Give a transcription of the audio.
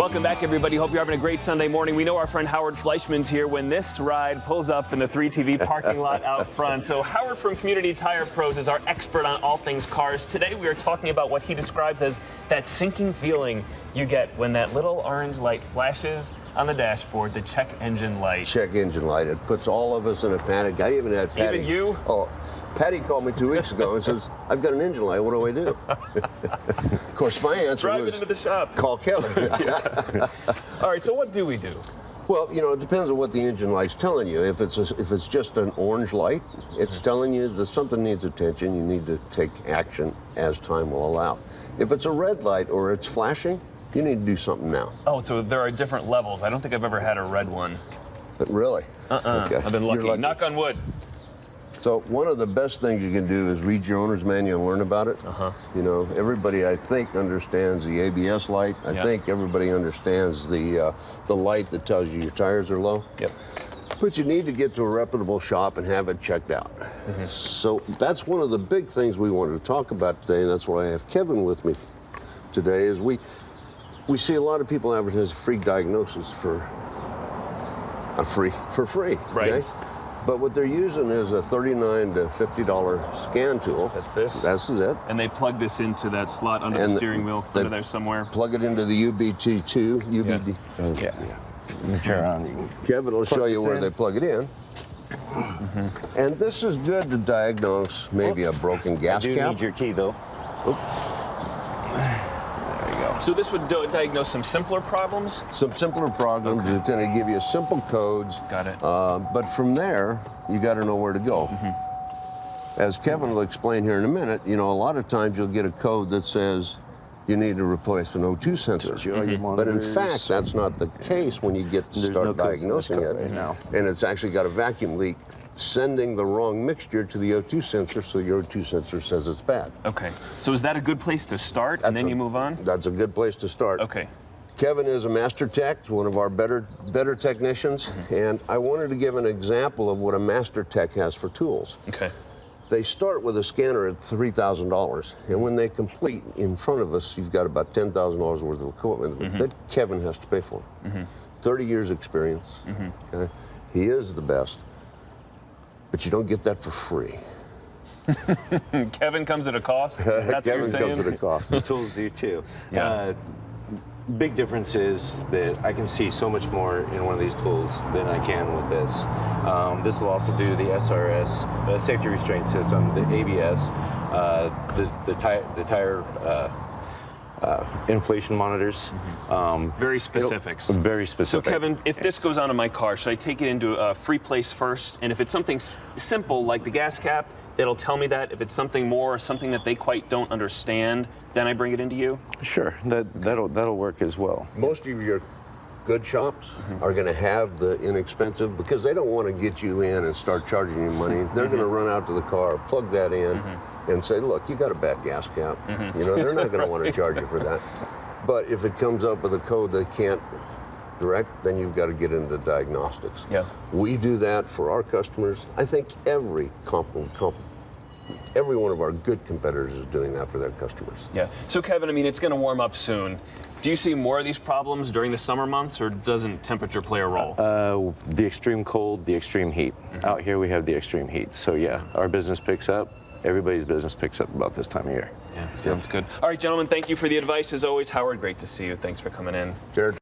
Welcome back, everybody. Hope you're having a great Sunday morning. We know our friend Howard Fleischman's here when this ride pulls up in the 3TV parking lot out front. So Howard from Community Tire Pros is our expert on all things cars. Today we are talking about what he describes as that sinking feeling you get when that little orange light flashes on the dashboard, the check engine light. Check engine light. It puts all of us in a panic. I even had Patty. Even you? Oh, Patty called me 2 weeks ago and says, "I've got an engine light. What do I do?" Of course, my answer Drive was, it into the shop. "Call Kevin." All right, so what do we do? Well, you know, it depends on what the engine light's telling you. If it's just an orange light, it's telling you that something needs attention. You need to take action as time will allow. If it's a red light or it's flashing, you need to do something now. Oh, so there are different levels. I don't think I've ever had a red one. But really? Okay. I've been lucky. Knock on wood. So one of the best things you can do is read your owner's manual and learn about it. You know, everybody I think understands the ABS light. I think everybody understands the light that tells you your tires are low. Yep. But you need to get to a reputable shop and have it checked out. So that's one of the big things we wanted to talk about today, and that's why I have Kevin with me today. Is we see a lot of people advertise free diagnosis for free. Right. Okay? But what they're using is a $39 to $50 scan tool. That's this? This is it. And they plug this into that slot under the steering wheel, under there somewhere? Plug it into the UBT2, UBD. Kevin will show you where they plug it in. And this is good to diagnose maybe a broken gas cap. I do need your key, though. So this would diagnose some simpler problems? Some simpler problems. It's going to give you simple codes. Got it. But from there, you got to know where to go. As Kevin will explain here in a minute, you know, a lot of times you'll get a code that says you need to replace an O2 sensor. But in fact, that's not the case when you get to start diagnosing it. Right now. And it's actually got a vacuum leak, sending the wrong mixture to the O2 sensor, so your O2 sensor says it's bad. Okay. So is that a good place to start, and then you move on? That's a good place to start. Okay. Kevin is a master tech, one of our better technicians, and I wanted to give an example of what a master tech has for tools. Okay. They start with a scanner at $3,000, and when they complete in front of us, you've got about $10,000 worth of equipment that Kevin has to pay for. 30 years experience. Okay? He is the best. But you don't get that for free. Kevin comes at a cost? That's Kevin what you're saying? comes at a cost. The tools do, too. Yeah. Big difference is that I can see so much more in one of these tools than I can with this. This will also do the SRS, the safety restraint system, the ABS, the tire inflation monitors. Very specific. Very specific. So Kevin, if this goes onto my car, should I take it into a free place first? And if it's something simple like the gas cap, it'll tell me that. If it's something more, something that they quite don't understand, then I bring it into you? Sure, that'll work as well. Most of your good shops are going to have the inexpensive, because they don't want to get you in and start charging you money. They're going to run out to the car, plug that in, and say, look, you got a bad gas cap. You know, they're not going to want to charge you for that. But if it comes up with a code they can't direct, then you've got to get into diagnostics. Yeah. We do that for our customers. I think every one of our good competitors is doing that for their customers. Yeah. So Kevin, I mean, it's going to warm up soon. Do you see more of these problems during the summer months, or doesn't temperature play a role? The extreme cold, the extreme heat. Out here we have the extreme heat. So yeah, our business picks up. Everybody's business picks up about this time of year. Yeah, sounds good. All right, gentlemen, thank you for the advice. As always, Howard, great to see you. Thanks for coming in. Jared.